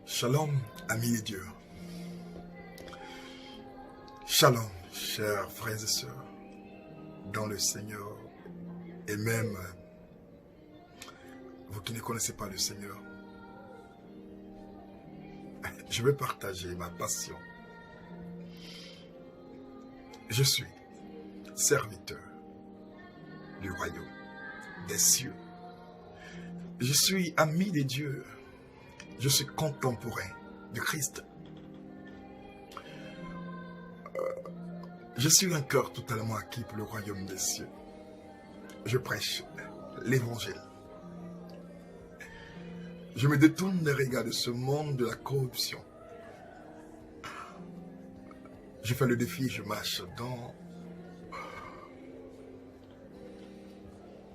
Shalom, amis de Dieu. Shalom, chers frères et sœurs, dans le Seigneur, et même vous qui ne connaissez pas le Seigneur. Je vais partager ma passion. Je suis serviteur du royaume des cieux. Je suis ami de Dieu. Je suis contemporain de Christ. Je suis un cœur totalement acquis pour le royaume des cieux. Je prêche l'évangile. Je me détourne des regards de ce monde de la corruption. Je fais le défi, je marche dans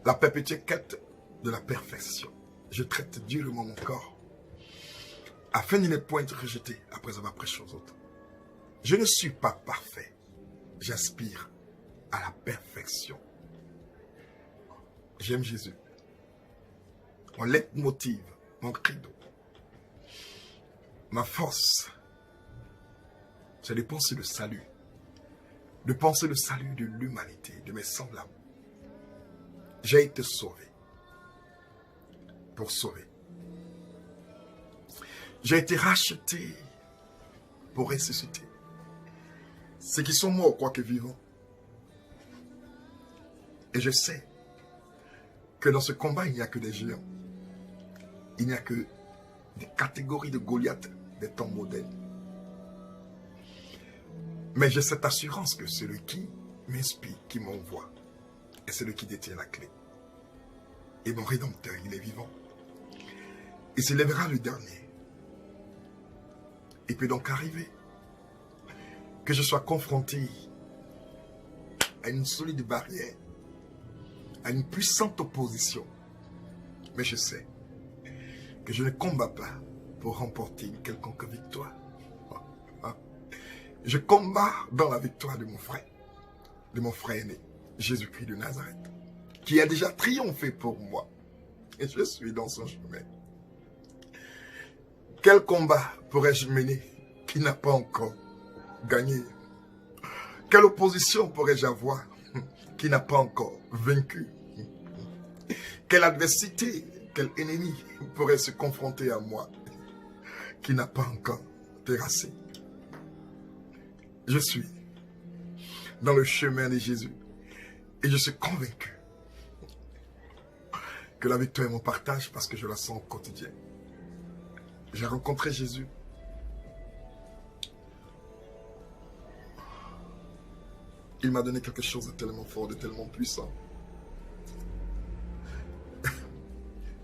la perpétuelle quête de la perfection. Je traite durement mon corps afin de ne point être rejeté après avoir prêché aux autres. Je ne suis pas parfait. J'aspire à la perfection. J'aime Jésus. Mon leitmotiv, mon credo, ma force, c'est de penser le salut. De penser le salut de l'humanité, de mes semblables. J'ai été sauvé pour sauver. J'ai été racheté pour ressusciter. Ceux qui sont morts quoique vivants. Et je sais que dans ce combat, il n'y a que des géants. Il n'y a que des catégories de Goliath des temps modernes. Mais j'ai cette assurance que celui qui m'inspire, qui m'envoie, est celui qui détient la clé. Et mon Rédempteur, il est vivant. Il s'élèvera le dernier. Il peut donc arriver que je sois confronté à une solide barrière, à une puissante opposition. Mais je sais que je ne combats pas pour remporter une quelconque victoire. Je combats dans la victoire de mon frère aîné, Jésus-Christ de Nazareth, qui a déjà triomphé pour moi. Et je suis dans son chemin. Quel combat pourrais-je mener qui n'a pas encore gagné? Quelle opposition pourrais-je avoir qui n'a pas encore vaincu? Quelle adversité, quel ennemi pourrait se confronter à moi qui n'a pas encore terrassé? Je suis dans le chemin de Jésus et je suis convaincu que la victoire est mon partage parce que je la sens au quotidien. J'ai rencontré Jésus. Il m'a donné quelque chose de tellement fort, de tellement puissant.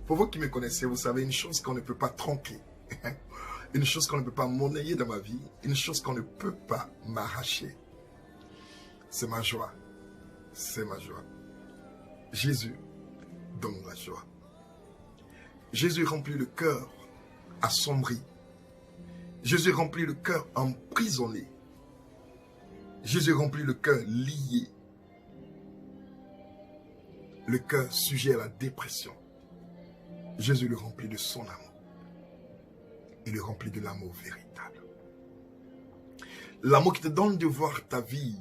Pour vous qui me connaissez, vous savez une chose qu'on ne peut pas tronquer. Une chose qu'on ne peut pas monnayer dans ma vie. Une chose qu'on ne peut pas m'arracher. C'est ma joie. C'est ma joie. Jésus donne la joie. Jésus remplit le cœur assombri. Jésus remplit le cœur emprisonné. Jésus remplit le cœur lié. Le cœur sujet à la dépression. Jésus le remplit de son amour. Il le remplit de l'amour véritable. L'amour qui te donne de voir ta vie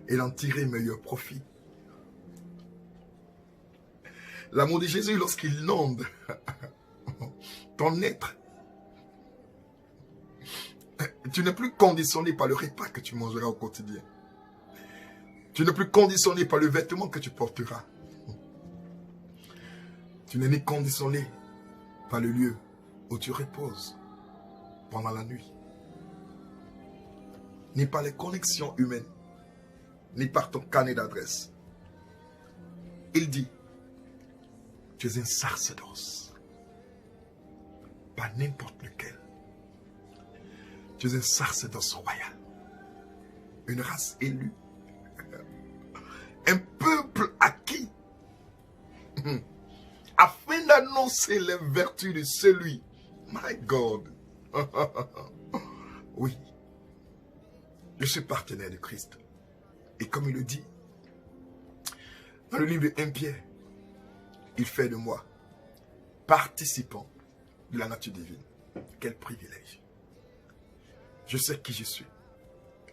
et d'en tirer meilleur profit. L'amour de Jésus lorsqu'il inonde ton être. Tu n'es plus conditionné par le repas que tu mangeras au quotidien. Tu n'es plus conditionné par le vêtement que tu porteras. Tu n'es ni conditionné par le lieu où tu reposes pendant la nuit. Ni par les connexions humaines. Ni par ton carnet d'adresse. Il dit, tu es un sacerdoce. Pas n'importe lequel. Tu es un sacerdoce royal. Une race élue. Un peuple acquis. Afin d'annoncer les vertus de celui. My God. Oui. Je suis partenaire de Christ. Et comme il le dit, dans le livre de 1 Pierre, il fait de moi participant de la nature divine. Quel privilège. Je sais qui je suis.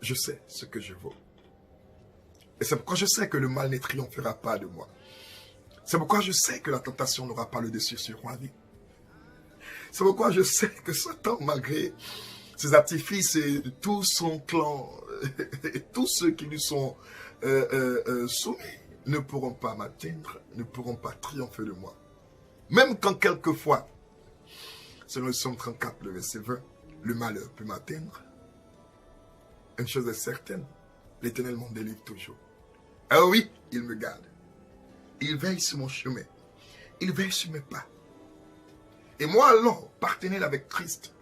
Je sais ce que je vaux. Et c'est pourquoi je sais que le mal ne triomphera pas de moi. C'est pourquoi je sais que la tentation n'aura pas le dessus sur ma vie. C'est pourquoi je sais que Satan, malgré ses artifices et tout son clan, et tous ceux qui lui sont soumis, ne pourront pas m'atteindre, ne pourront pas triompher de moi. Même quand quelquefois, selon le psaume 34, le verset 20, le malheur peut m'atteindre, une chose est certaine, l'Éternel m'en délivre toujours. Ah oui, il me garde. Il veille sur mon chemin. Il veille sur mes pas. Et moi alors, partenaire avec Christ,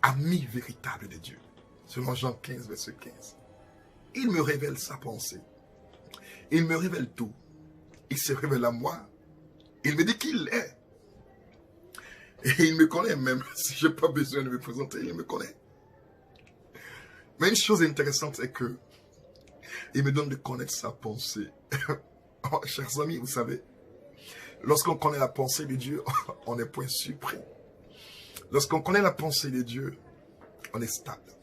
ami véritable de Dieu, selon Jean 15, verset 15, il me révèle sa pensée. Il me révèle tout. Il se révèle à moi. Il me dit qui il est. Et il me connaît même. Si je n'ai pas besoin de me présenter, il me connaît. Mais une chose intéressante, c'est que il me donne de connaître sa pensée. Oh, chers amis, vous savez, lorsqu'on connaît la pensée de Dieu, on est point surpris. Lorsqu'on connaît la pensée de Dieu, on est stable.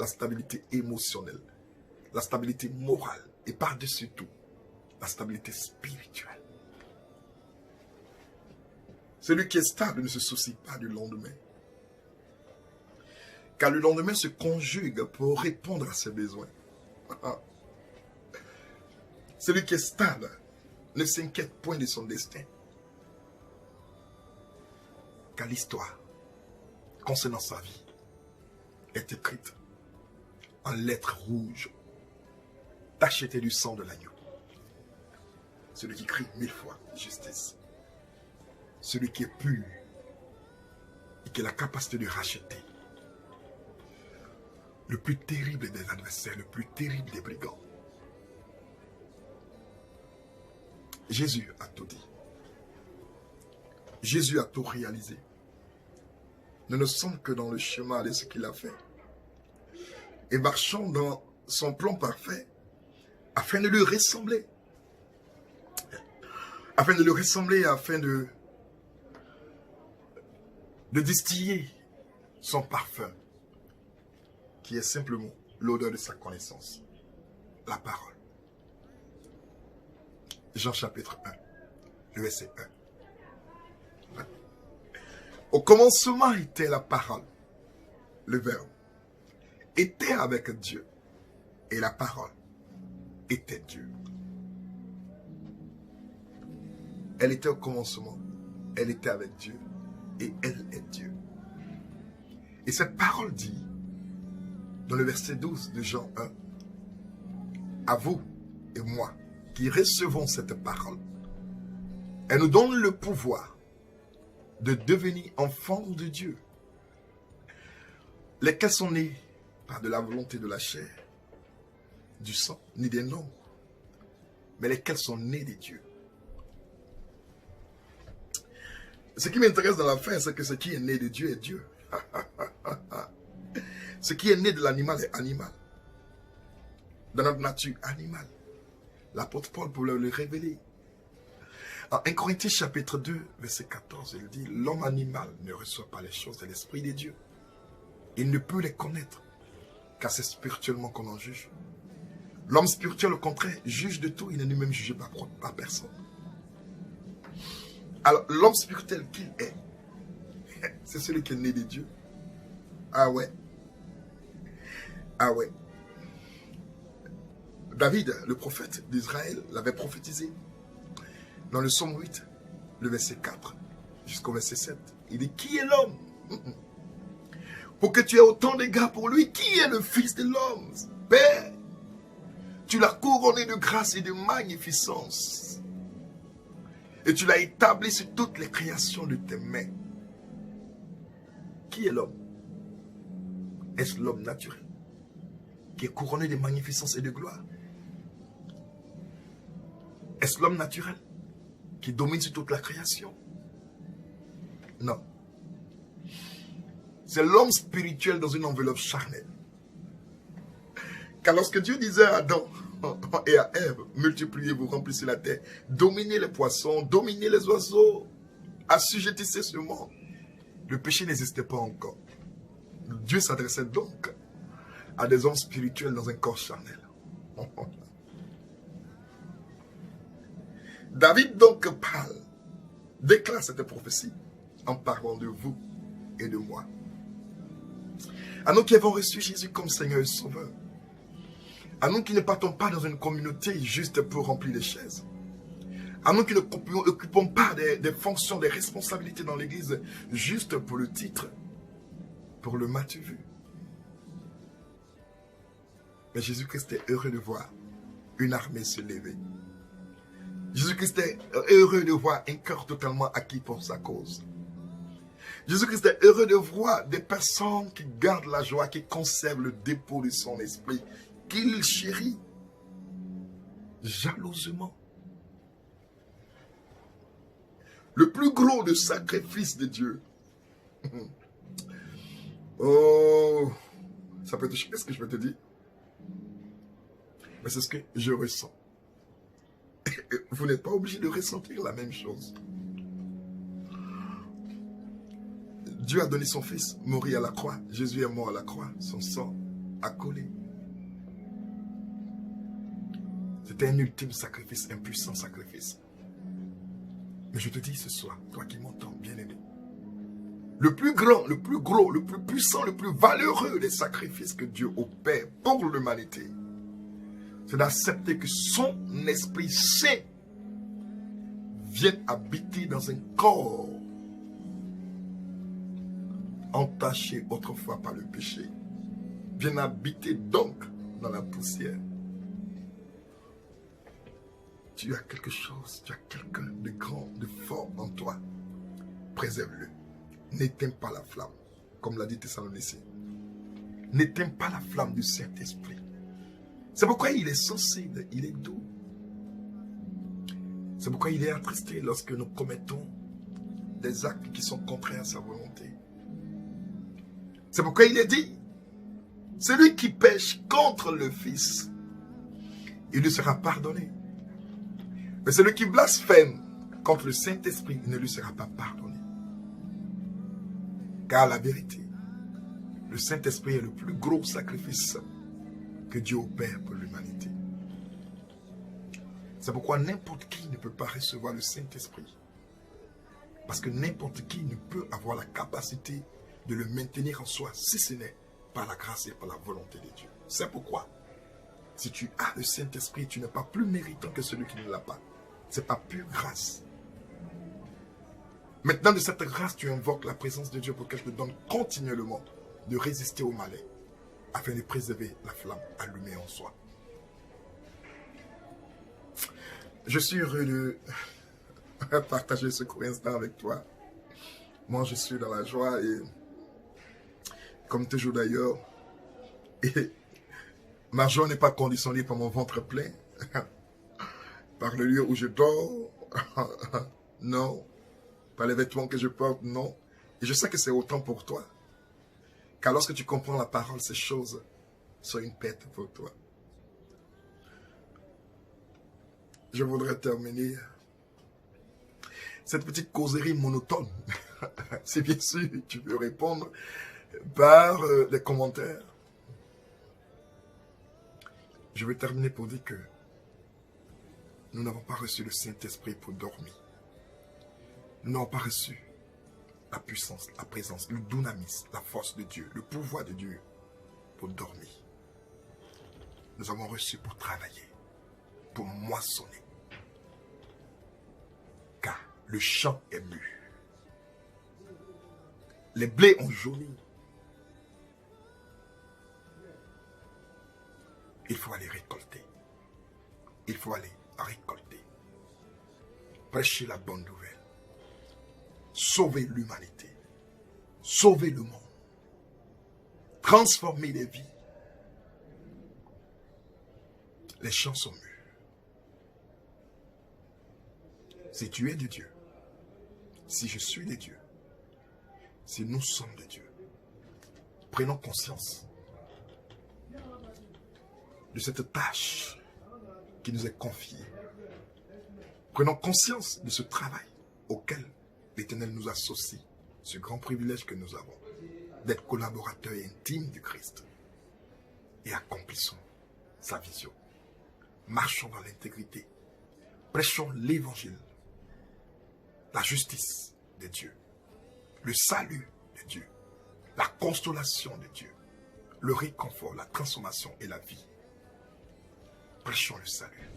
La stabilité émotionnelle, la stabilité morale et par-dessus tout, la stabilité spirituelle. Celui qui est stable ne se soucie pas du lendemain. Car le lendemain se conjugue pour répondre à ses besoins. Celui qui est stable ne s'inquiète point de son destin. Car l'histoire concernant sa vie est écrite en lettres rouges, tachetées du sang de l'agneau. Celui qui crie 1000 fois justice. Celui qui est pur et qui a la capacité de racheter. Le plus terrible des adversaires, le plus terrible des brigands. Jésus a tout dit. Jésus a tout réalisé. Nous ne sommes que dans le chemin de ce qu'il a fait. Et marchons dans son plan parfait afin de lui ressembler. Afin de le ressembler, afin de distiller son parfum, qui est simplement l'odeur de sa connaissance, la parole. Jean chapitre 1, le verset 1. Au commencement était la parole, le Verbe, était avec Dieu, et la parole était Dieu. Elle était au commencement, elle était avec Dieu, et elle est Dieu. Et cette parole dit, dans le verset 12 de Jean 1, à vous et moi qui recevons cette parole, elle nous donne le pouvoir de devenir enfants de Dieu, lesquels sont nés par de la volonté de la chair, du sang, ni des noms, mais lesquels sont nés de Dieu. Ce qui m'intéresse dans la fin, c'est que ce qui est né de Dieu est Dieu. Ce qui est né de l'animal est animal. Dans notre nature animale. L'apôtre Paul, pour le révéler. En 1 Corinthiens chapitre 2, verset 14, il dit, l'homme animal ne reçoit pas les choses de l'esprit de Dieu. Il ne peut les connaître, car c'est spirituellement qu'on en juge. L'homme spirituel, au contraire, juge de tout, il n'est lui-même jugé par personne. Alors, l'homme spirituel qu'il est, c'est celui qui est né de Dieu. Ah ouais. Ah ouais. David, le prophète d'Israël, l'avait prophétisé. Dans le psaume 8, le verset 4, jusqu'au verset 7. Il dit, qui est l'homme? Pour que tu aies autant d'égards pour lui, qui est le fils de l'homme? Père, tu l'as couronné de grâce et de magnificence. Et tu l'as établi sur toutes les créations de tes mains. Qui est l'homme? Est-ce l'homme naturel qui est couronné de magnificence et de gloire? Est-ce l'homme naturel qui domine sur toute la création? Non. C'est l'homme spirituel dans une enveloppe charnelle. Car lorsque Dieu disait à Adam et à Ève, multipliez-vous, remplissez la terre, dominez les poissons, dominez les oiseaux, assujettissez ce monde. Le péché n'existait pas encore. Dieu s'adressait donc à des hommes spirituels dans un corps charnel. David donc parle, déclare cette prophétie en parlant de vous et de moi. À nous qui avons reçu Jésus comme Seigneur et Sauveur. À nous qui ne partons pas dans une communauté juste pour remplir les chaises. À nous qui ne occupons pas des fonctions, des responsabilités dans l'église juste pour le titre, pour le m'as-tu vu. Mais Jésus-Christ est heureux de voir une armée se lever. Jésus-Christ est heureux de voir un cœur totalement acquis pour sa cause. Jésus-Christ est heureux de voir des personnes qui gardent la joie, qui conservent le dépôt de son esprit, qu'il chérit jalousement. Le plus gros de sacrifice de Dieu. Oh, ça peut te choquer ce que je vais te dire. Mais c'est ce que je ressens. Vous n'êtes pas obligé de ressentir la même chose. Dieu a donné son fils mourir à la croix. Jésus est mort à la croix. Son sang a collé. C'était un ultime sacrifice, un puissant sacrifice. Mais je te dis ce soir, toi qui m'entends, bien-aimé, le plus grand, le plus gros, le plus puissant, le plus valeureux des sacrifices que Dieu opère pour l'humanité, c'est d'accepter que son Esprit Saint vienne habiter dans un corps entaché autrefois par le péché. Vienne habiter donc dans la poussière. Tu as quelque chose, tu as quelqu'un de grand, de fort en toi. Préserve-le. N'éteins pas la flamme, comme l'a dit Thessaloniciens. N'éteins pas la flamme du Saint-Esprit. C'est pourquoi il est sensible, il est doux. C'est pourquoi il est attristé lorsque nous commettons des actes qui sont contraires à sa volonté. C'est pourquoi il est dit, celui qui pêche contre le Fils, il lui sera pardonné. Mais celui qui blasphème contre le Saint-Esprit, il ne lui sera pas pardonné. Car la vérité, le Saint-Esprit est le plus gros sacrifice que Dieu opère pour l'humanité. C'est pourquoi n'importe qui ne peut pas recevoir le Saint-Esprit. Parce que n'importe qui ne peut avoir la capacité de le maintenir en soi, si ce n'est par la grâce et par la volonté de Dieu. C'est pourquoi, si tu as le Saint-Esprit, tu n'es pas plus méritant que celui qui ne l'a pas. C'est pas pure grâce. Maintenant, de cette grâce, tu invoques la présence de Dieu pour qu'elle te donne continuellement de résister au malin, afin de préserver la flamme allumée en soi. Je suis heureux de partager ce court instant avec toi. Moi, je suis dans la joie et, comme toujours d'ailleurs, ma joie n'est pas conditionnée par mon ventre plein, par le lieu où je dors, non, par les vêtements que je porte, non. Et je sais que c'est autant pour toi. Car lorsque tu comprends la parole, ces choses sont une perte pour toi. Je voudrais terminer cette petite causerie monotone. Si bien sûr tu veux répondre par les commentaires. Je vais terminer pour dire que nous n'avons pas reçu le Saint-Esprit pour dormir. Nous n'avons pas reçu la puissance, la présence, le dunamis, la force de Dieu, le pouvoir de Dieu pour dormir. Nous avons reçu pour travailler, pour moissonner. Car le champ est mûr. Les blés ont jauni. Il faut aller récolter. Il faut aller récolter. Prêcher la bonne nouvelle. Sauver l'humanité. Sauver le monde. Transformer les vies. Les champs sont mûrs. Si tu es de Dieu, si je suis de Dieu, si nous sommes de Dieu, prenons conscience de cette tâche qui nous est confiée. Prenons conscience de ce travail auquel l'Éternel nous associe ce grand privilège que nous avons d'être collaborateurs intimes du Christ et accomplissons sa vision. Marchons dans l'intégrité, prêchons l'évangile, la justice de Dieu, le salut de Dieu, la consolation de Dieu, le réconfort, la transformation et la vie. Prêchons le salut.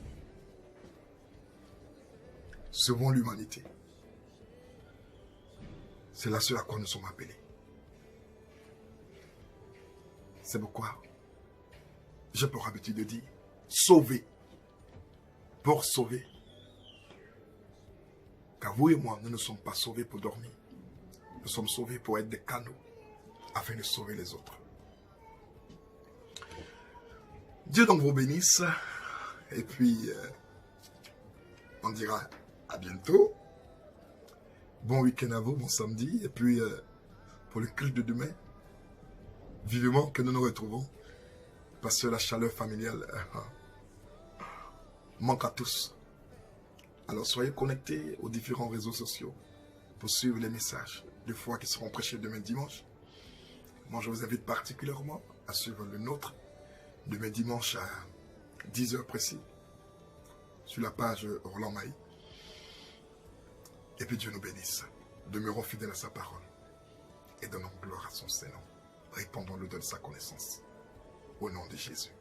Sauvons l'humanité. C'est la seule à quoi nous sommes appelés. C'est pourquoi j'ai pour habitude de dire sauver pour sauver. Car vous et moi, nous ne sommes pas sauvés pour dormir. Nous sommes sauvés pour être des canaux afin de sauver les autres. Dieu donc vous bénisse. Et puis, on dira à bientôt. Bon week-end à vous, bon samedi. Et puis, pour le culte de demain, vivement que nous nous retrouvons. Parce que la chaleur familiale manque à tous. Alors soyez connectés aux différents réseaux sociaux pour suivre les messages de foi qui seront prêchés demain dimanche. Moi, je vous invite particulièrement à suivre le nôtre demain dimanche à 10h précis sur la page Roland Maï. Et puis Dieu nous bénisse. Demeurons fidèles à sa parole et donnons gloire à son Saint-Nom. Répandons-le de sa connaissance. Au nom de Jésus.